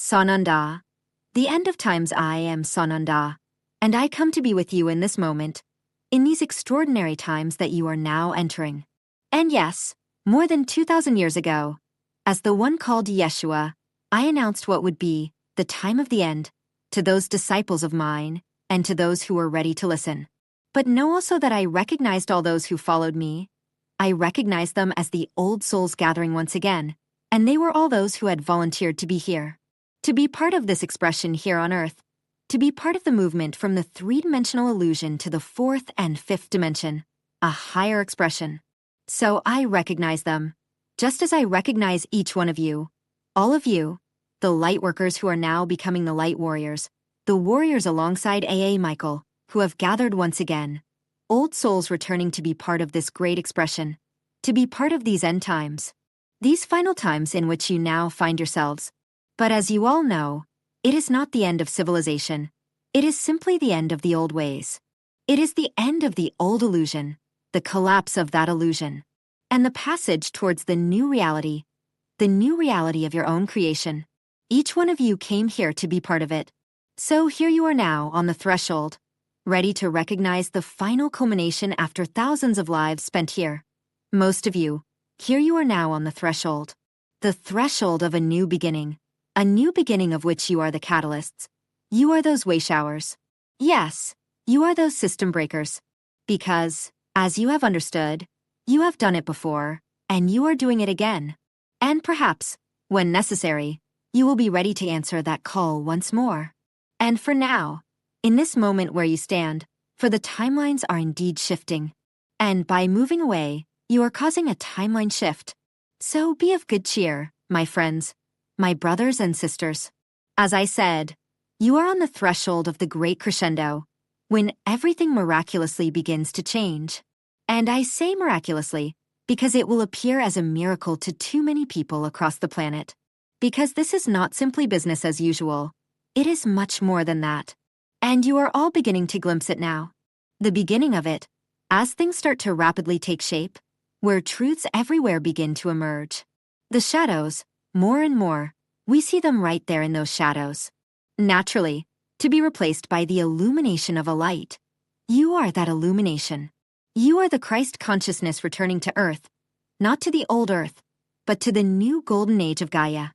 Sananda. The end of times. I am Sananda, and I come to be with you in this moment, in these extraordinary times that you are now entering. And yes, more than 2,000 years ago, as the one called Yeshua, I announced what would be the time of the end to those disciples of mine and to those who were ready to listen. But know also that I recognized all those who followed me. I recognized them as the old souls gathering once again, and they were all those who had volunteered to be here, to be part of this expression here on Earth, to be part of the movement from the three-dimensional illusion to the fourth and fifth dimension, a higher expression. So I recognize them, just as I recognize each one of you, all of you, the light workers who are now becoming the light warriors, the warriors alongside A.A. Michael, who have gathered once again, old souls returning to be part of this great expression, to be part of these end times, these final times in which you now find yourselves. But as you all know, it is not the end of civilization. It is simply the end of the old ways. It is the end of the old illusion, the collapse of that illusion, and the passage towards the new reality of your own creation. Each one of you came here to be part of it. So here you are now on the threshold, ready to recognize the final culmination after thousands of lives spent here. Most of you, here you are now on the threshold of a new beginning of which you are the catalysts. You are those way showers. Yes, you are those system breakers. Because, as you have understood, you have done it before, and you are doing it again. And perhaps, when necessary, you will be ready to answer that call once more. And for now, in this moment where you stand, for the timelines are indeed shifting. And by moving away, you are causing a timeline shift. So be of good cheer, my friends, my brothers and sisters. As I said, you are on the threshold of the great crescendo, when everything miraculously begins to change. And I say miraculously because it will appear as a miracle to too many people across the planet. Because this is not simply business as usual. It is much more than that. And you are all beginning to glimpse it now. The beginning of it, as things start to rapidly take shape, where truths everywhere begin to emerge. The shadows, more and more, we see them right there in those shadows. Naturally, to be replaced by the illumination of a light. You are that illumination. You are the Christ consciousness returning to Earth, not to the old Earth, but to the new golden age of Gaia.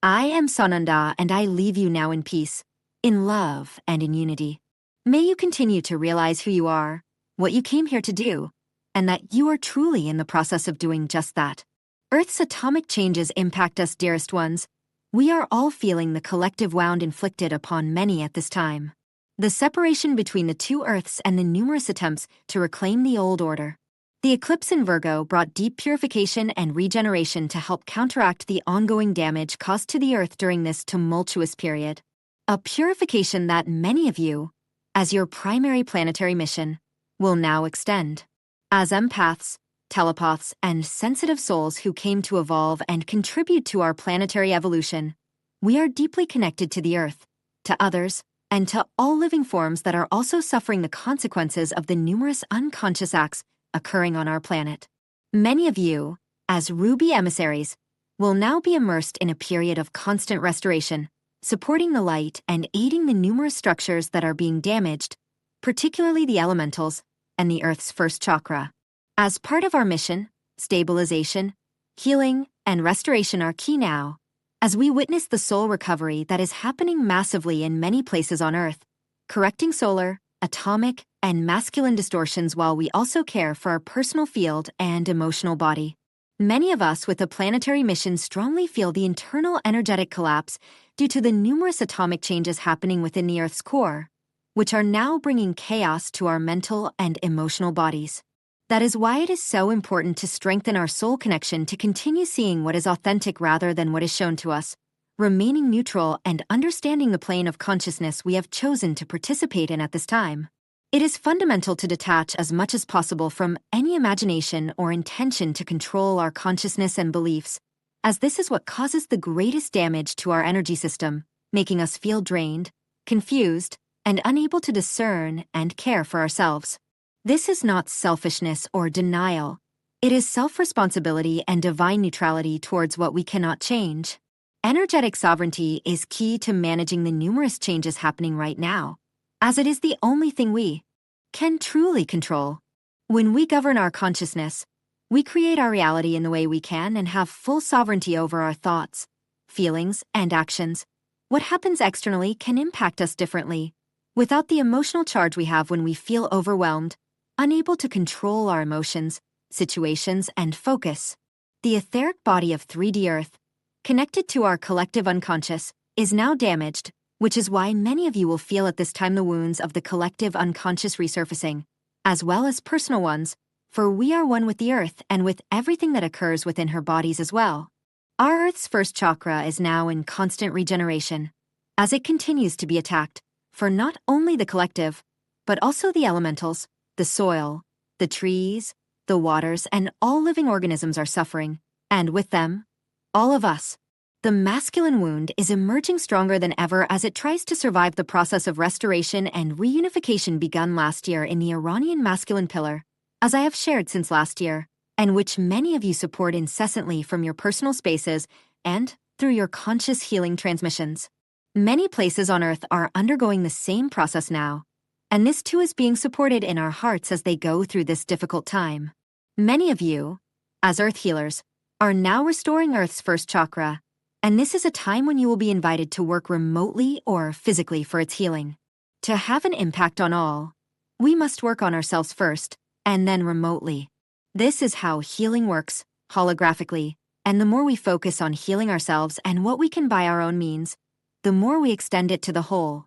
I am Sananda, and I leave you now in peace, in love and in unity. May you continue to realize who you are, what you came here to do, and that you are truly in the process of doing just that. Earth's atomic changes impact us, dearest ones. We are all feeling the collective wound inflicted upon many at this time. The separation between the two Earths and the numerous attempts to reclaim the old order. The eclipse in Virgo brought deep purification and regeneration to help counteract the ongoing damage caused to the Earth during this tumultuous period. A purification that many of you, as your primary planetary mission, will now extend. As empaths, telepaths, and sensitive souls who came to evolve and contribute to our planetary evolution, we are deeply connected to the Earth, to others, and to all living forms that are also suffering the consequences of the numerous unconscious acts occurring on our planet. Many of you, as ruby emissaries, will now be immersed in a period of constant restoration, supporting the light and aiding the numerous structures that are being damaged, particularly the elementals and the Earth's first chakra. As part of our mission, stabilization, healing, and restoration are key now, as we witness the soul recovery that is happening massively in many places on Earth, correcting solar, atomic, and masculine distortions while we also care for our personal field and emotional body. Many of us with a planetary mission strongly feel the internal energetic collapse due to the numerous atomic changes happening within the Earth's core, which are now bringing chaos to our mental and emotional bodies. That is why it is so important to strengthen our soul connection to continue seeing what is authentic rather than what is shown to us, remaining neutral and understanding the plane of consciousness we have chosen to participate in at this time. It is fundamental to detach as much as possible from any imagination or intention to control our consciousness and beliefs, as this is what causes the greatest damage to our energy system, making us feel drained, confused, and unable to discern and care for ourselves. This is not selfishness or denial. It is self-responsibility and divine neutrality towards what we cannot change. Energetic sovereignty is key to managing the numerous changes happening right now, as it is the only thing we can truly control. When we govern our consciousness, we create our reality in the way we can and have full sovereignty over our thoughts, feelings, and actions. What happens externally can impact us differently, without the emotional charge we have when we feel overwhelmed, unable to control our emotions, situations, and focus. The etheric body of 3D Earth, connected to our collective unconscious, is now damaged, which is why many of you will feel at this time the wounds of the collective unconscious resurfacing, as well as personal ones, for we are one with the Earth and with everything that occurs within her bodies as well. Our Earth's first chakra is now in constant regeneration, as it continues to be attacked, for not only the collective, but also the elementals, the soil, the trees, the waters, and all living organisms are suffering, and with them, all of us. The masculine wound is emerging stronger than ever as it tries to survive the process of restoration and reunification begun last year in the Iranian masculine pillar, as I have shared since last year, and which many of you support incessantly from your personal spaces and through your conscious healing transmissions. Many places on Earth are undergoing the same process now, and this too is being supported in our hearts as they go through this difficult time. Many of you, as Earth healers, are now restoring Earth's first chakra, and this is a time when you will be invited to work remotely or physically for its healing. To have an impact on all, we must work on ourselves first, and then remotely. This is how healing works, holographically, and the more we focus on healing ourselves and what we can by our own means, the more we extend it to the whole.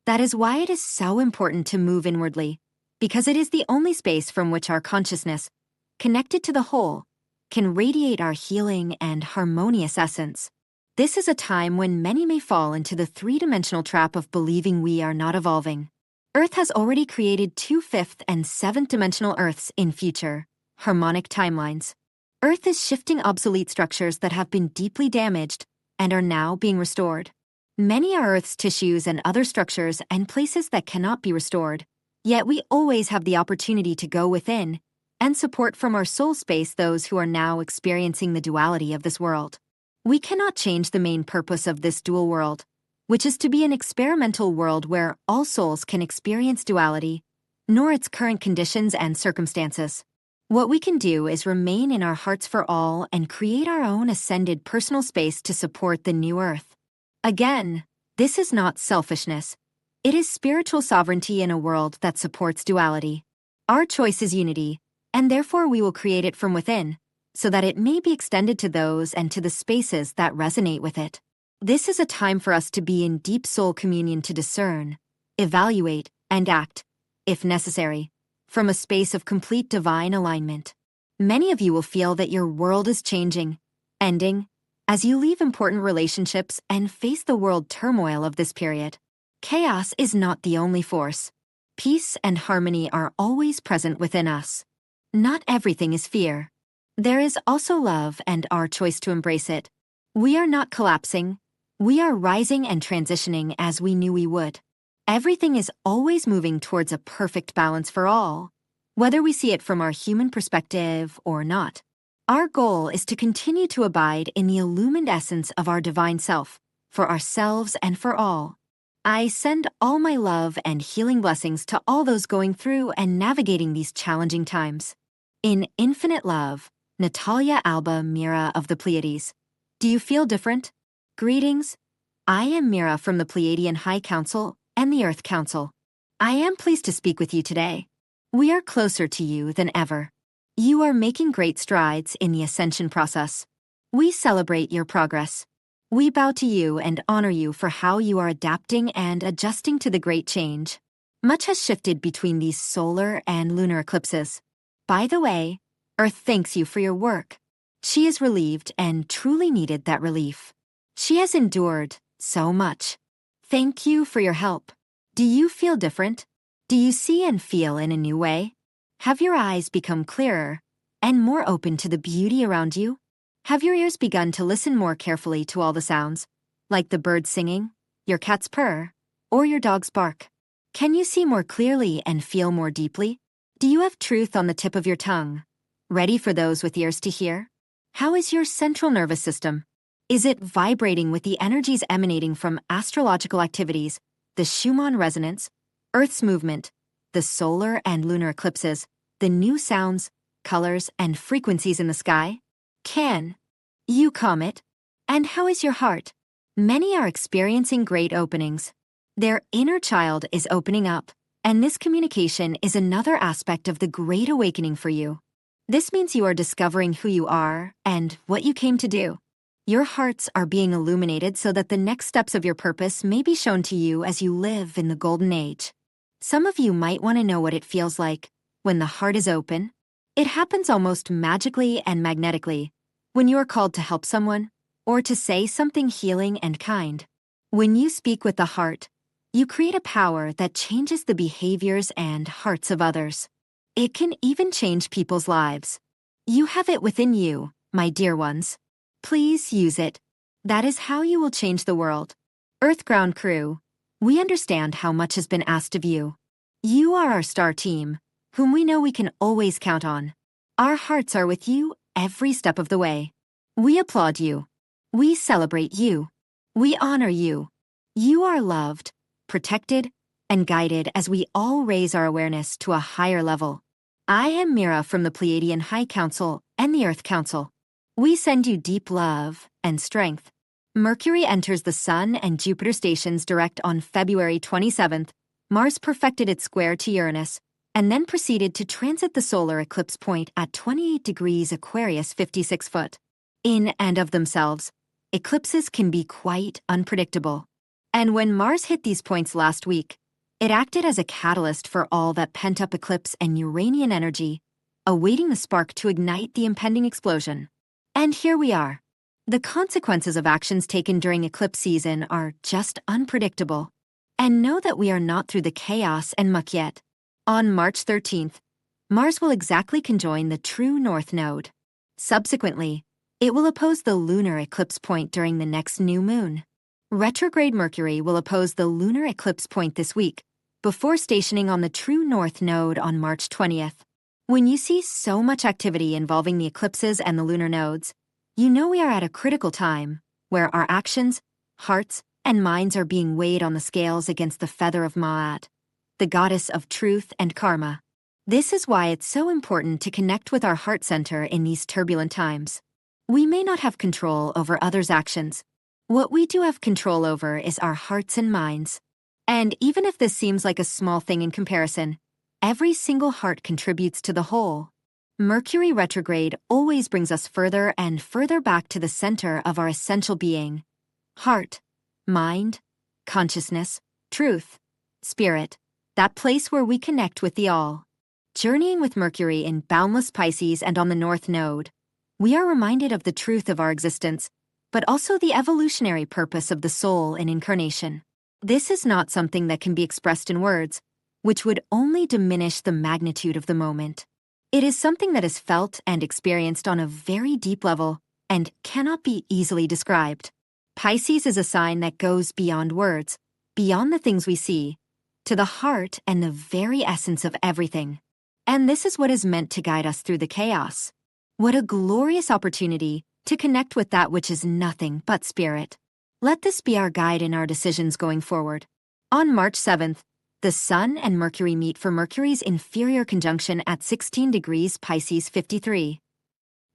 That is why it is so important to move inwardly, because it is the only space from which our consciousness, connected to the whole, can radiate our healing and harmonious essence. This is a time when many may fall into the three-dimensional trap of believing we are not evolving. Earth has already created 2 fifth and 7th dimensional Earths in future, harmonic timelines. Earth is shifting obsolete structures that have been deeply damaged and are now being restored. Many are Earth's tissues and other structures and places that cannot be restored, yet we always have the opportunity to go within and support from our soul space those who are now experiencing the duality of this world. We cannot change the main purpose of this dual world, which is to be an experimental world where all souls can experience duality, nor its current conditions and circumstances. What we can do is remain in our hearts for all and create our own ascended personal space to support the new Earth. Again, this is not selfishness. It is spiritual sovereignty in a world that supports duality. Our choice is unity, and therefore we will create it from within, so that it may be extended to those and to the spaces that resonate with it. This is a time for us to be in deep soul communion to discern, evaluate, and act, if necessary, from a space of complete divine alignment. Many of you will feel that your world is changing, ending, as you leave important relationships and face the world turmoil of this period. Chaos is not the only force. Peace and harmony are always present within us. Not everything is fear. There is also love and our choice to embrace it. We are not collapsing. We are rising and transitioning as we knew we would. Everything is always moving towards a perfect balance for all, whether we see it from our human perspective or not. Our goal is to continue to abide in the illumined essence of our divine self, for ourselves and for all. I send all my love and healing blessings to all those going through and navigating these challenging times. In infinite love, Natalia Alba, Mira of the Pleiades. Do you feel different? Greetings. I am Mira from the Pleiadian High Council and the Earth Council. I am pleased to speak with you today. We are closer to you than ever. You are making great strides in the ascension process. We celebrate your progress. We bow to you and honor you for how you are adapting and adjusting to the great change. Much has shifted between these solar and lunar eclipses. By the way, Earth thanks you for your work. She is relieved and truly needed that relief. She has endured so much. Thank you for your help. Do you feel different? Do you see and feel in a new way? Have your eyes become clearer and more open to the beauty around you? Have your ears begun to listen more carefully to all the sounds, like the birds singing, your cat's purr, or your dog's bark? Can you see more clearly and feel more deeply? Do you have truth on the tip of your tongue, ready for those with ears to hear? How is your central nervous system? Is it vibrating with the energies emanating from astrological activities, the Schumann resonance, Earth's movement, the solar and lunar eclipses, the new sounds, colors, and frequencies in the sky? Can you comet? And how is your heart? Many are experiencing great openings. Their inner child is opening up, and this communication is another aspect of the Great Awakening for you. This means you are discovering who you are and what you came to do. Your hearts are being illuminated so that the next steps of your purpose may be shown to you as you live in the Golden Age. Some of you might want to know what it feels like when the heart is open. It happens almost magically and magnetically when you are called to help someone or to say something healing and kind. When you speak with the heart, you create a power that changes the behaviors and hearts of others. It can even change people's lives. You have it within you, my dear ones. Please use it. That is how you will change the world. Earthground crew, we understand how much has been asked of you. You are our star team, whom we know we can always count on. Our hearts are with you every step of the way. We applaud you. We celebrate you. We honor you. You are loved, protected, and guided as we all raise our awareness to a higher level. I am Mira from the Pleiadian High Council and the Earth Council. We send you deep love and strength. Mercury enters the Sun and Jupiter stations direct on February 27th. Mars perfected its square to Uranus, and then proceeded to transit the solar eclipse point at 28 degrees Aquarius 56 foot. In and of themselves, eclipses can be quite unpredictable. And when Mars hit these points last week, it acted as a catalyst for all that pent-up eclipse and Uranian energy, awaiting the spark to ignite the impending explosion. And here we are. The consequences of actions taken during eclipse season are just unpredictable. And know that we are not through the chaos and muck yet. On March 13th, Mars will exactly conjoin the true North Node. Subsequently, it will oppose the lunar eclipse point during the next new moon. Retrograde Mercury will oppose the lunar eclipse point this week, before stationing on the true North Node on March 20th. When you see so much activity involving the eclipses and the lunar nodes, you know we are at a critical time where our actions, hearts, and minds are being weighed on the scales against the feather of Ma'at, the goddess of truth and karma. This is why it's so important to connect with our heart center in these turbulent times. We may not have control over others' actions. What we do have control over is our hearts and minds. And even if this seems like a small thing in comparison, every single heart contributes to the whole. Mercury retrograde always brings us further and further back to the center of our essential being. Heart, mind, consciousness, truth, spirit, that place where we connect with the all. Journeying with Mercury in boundless Pisces and on the North Node, we are reminded of the truth of our existence, but also the evolutionary purpose of the soul in incarnation. This is not something that can be expressed in words, which would only diminish the magnitude of the moment. It is something that is felt and experienced on a very deep level and cannot be easily described. Pisces is a sign that goes beyond words, beyond the things we see, to the heart and the very essence of everything. And this is what is meant to guide us through the chaos. What a glorious opportunity to connect with that which is nothing but spirit. Let this be our guide in our decisions going forward. On March 7th, the Sun and Mercury meet for Mercury's inferior conjunction at 16 degrees Pisces 53.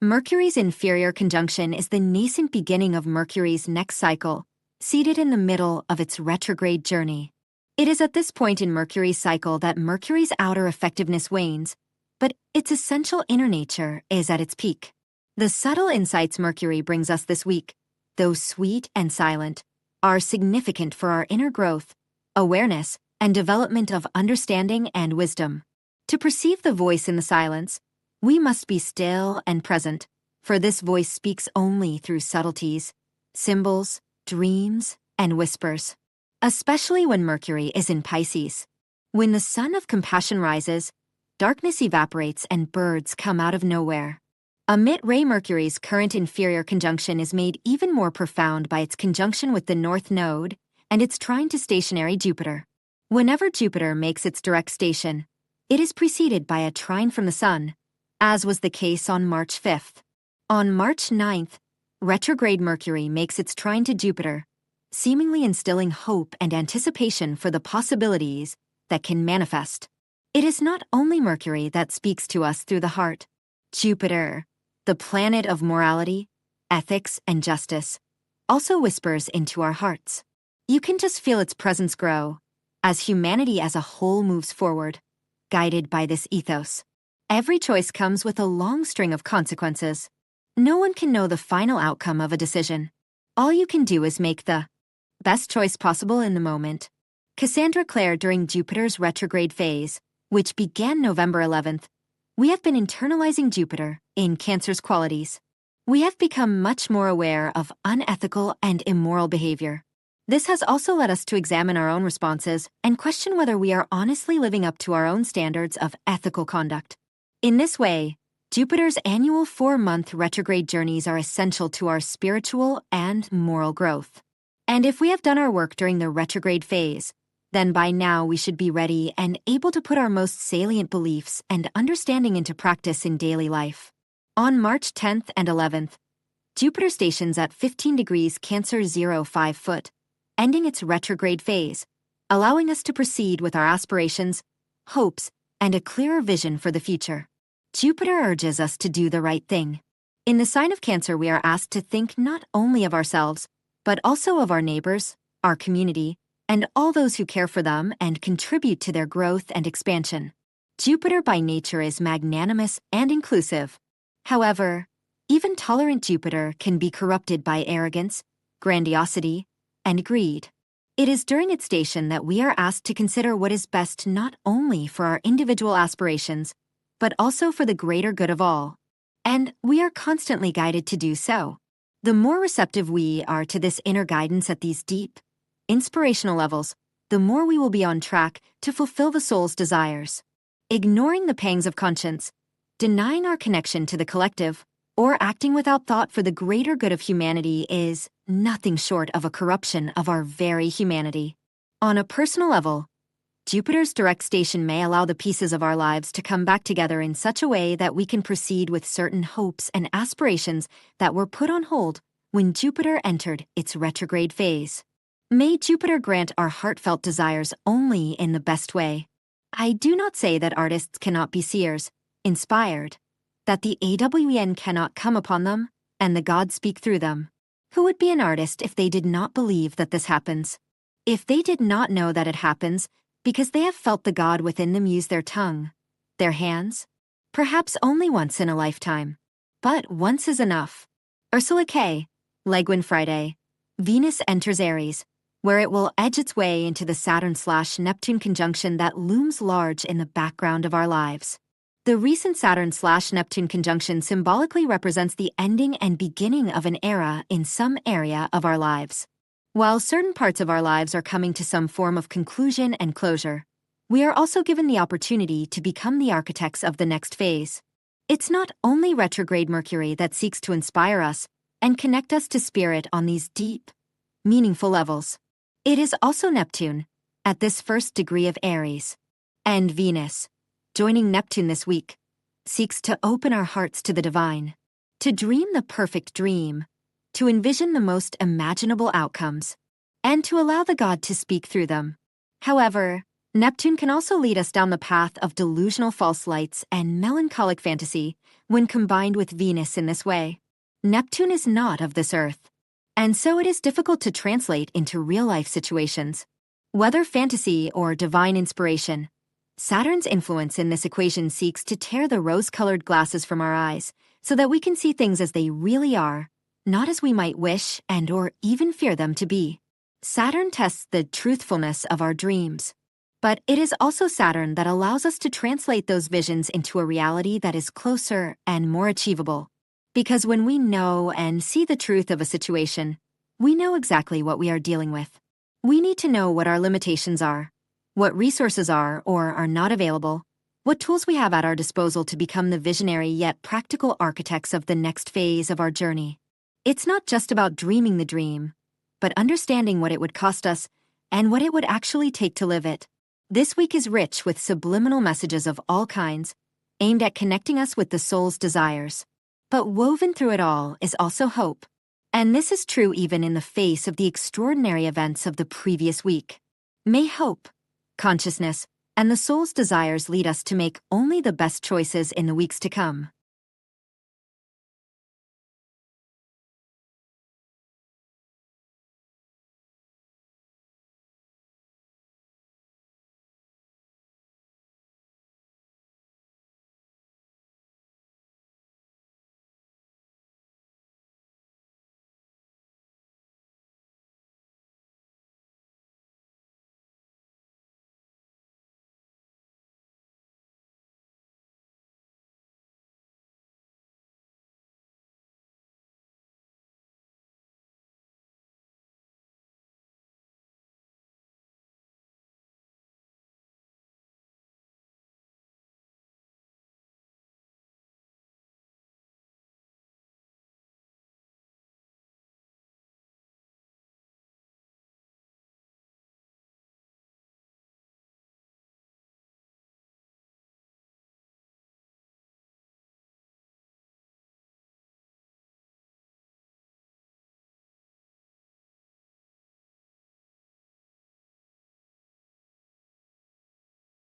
Mercury's inferior conjunction is the nascent beginning of Mercury's next cycle, seated in the middle of its retrograde journey. It is at this point in Mercury's cycle that Mercury's outer effectiveness wanes, but its essential inner nature is at its peak. The subtle insights Mercury brings us this week, though sweet and silent, are significant for our inner growth, awareness, and development of understanding and wisdom. To perceive the voice in the silence, we must be still and present, for this voice speaks only through subtleties, symbols, dreams, and whispers. Especially when Mercury is in Pisces. When the sun of compassion rises, darkness evaporates and birds come out of nowhere. Amit-ray Mercury's current inferior conjunction is made even more profound by its conjunction with the North Node and its trine to stationary Jupiter. Whenever Jupiter makes its direct station, it is preceded by a trine from the Sun, as was the case on March 5th. On March 9th, retrograde Mercury makes its trine to Jupiter, seemingly instilling hope and anticipation for the possibilities that can manifest. It is not only Mercury that speaks to us through the heart. Jupiter, the planet of morality, ethics, and justice, also whispers into our hearts. You can just feel its presence grow as humanity as a whole moves forward, guided by this ethos. Every choice comes with a long string of consequences. No one can know the final outcome of a decision. All you can do is make the best choice possible in the moment. Cassandra Clare, during Jupiter's retrograde phase, which began November 11th, we have been internalizing Jupiter in Cancer's qualities. We have become much more aware of unethical and immoral behavior. This has also led us to examine our own responses and question whether we are honestly living up to our own standards of ethical conduct. In this way, Jupiter's annual 4-month retrograde journeys are essential to our spiritual and moral growth. And if we have done our work during the retrograde phase, then by now we should be ready and able to put our most salient beliefs and understanding into practice in daily life. On March 10th and 11th, Jupiter stations at 15 degrees Cancer 05 foot, ending its retrograde phase, allowing us to proceed with our aspirations, hopes, and a clearer vision for the future. Jupiter urges us to do the right thing. In the sign of Cancer, we are asked to think not only of ourselves, but also of our neighbors, our community, and all those who care for them and contribute to their growth and expansion. Jupiter by nature is magnanimous and inclusive. However, even tolerant Jupiter can be corrupted by arrogance, grandiosity, and greed. It is during its station that we are asked to consider what is best not only for our individual aspirations, but also for the greater good of all. And we are constantly guided to do so. The more receptive we are to this inner guidance at these deep, inspirational levels, the more we will be on track to fulfill the soul's desires. Ignoring the pangs of conscience, denying our connection to the collective, or acting without thought for the greater good of humanity is nothing short of a corruption of our very humanity. On a personal level, Jupiter's direct station may allow the pieces of our lives to come back together in such a way that we can proceed with certain hopes and aspirations that were put on hold when Jupiter entered its retrograde phase. May Jupiter grant our heartfelt desires only in the best way. I do not say that artists cannot be seers, inspired, that the AWEN cannot come upon them, and the gods speak through them. Who would be an artist if they did not believe that this happens? If they did not know that it happens, because they have felt the God within them use their tongue, their hands? Perhaps only once in a lifetime. But once is enough. Ursula K. Legwin Friday. Venus enters Aries, where it will edge its way into the Saturn/Neptune conjunction that looms large in the background of our lives. The recent Saturn/Neptune conjunction symbolically represents the ending and beginning of an era in some area of our lives. While certain parts of our lives are coming to some form of conclusion and closure, we are also given the opportunity to become the architects of the next phase. It's not only retrograde Mercury that seeks to inspire us and connect us to spirit on these deep, meaningful levels. It is also Neptune, at this first degree of Aries. And Venus, joining Neptune this week, seeks to open our hearts to the divine, to dream the perfect dream, to envision the most imaginable outcomes, and to allow the God to speak through them. However, Neptune can also lead us down the path of delusional false lights and melancholic fantasy when combined with Venus in this way. Neptune is not of this earth, and so it is difficult to translate into real-life situations. Whether fantasy or divine inspiration, Saturn's influence in this equation seeks to tear the rose-colored glasses from our eyes so that we can see things as they really are, not as we might wish and or even fear them to be. Saturn tests the truthfulness of our dreams. But it is also Saturn that allows us to translate those visions into a reality that is closer and more achievable. Because when we know and see the truth of a situation, we know exactly what we are dealing with. We need to know what our limitations are, what resources are or are not available, what tools we have at our disposal to become the visionary yet practical architects of the next phase of our journey. It's not just about dreaming the dream, but understanding what it would cost us and what it would actually take to live it. This week is rich with subliminal messages of all kinds, aimed at connecting us with the soul's desires. But woven through it all is also hope. And this is true even in the face of the extraordinary events of the previous week. May hope, consciousness, and the soul's desires lead us to make only the best choices in the weeks to come.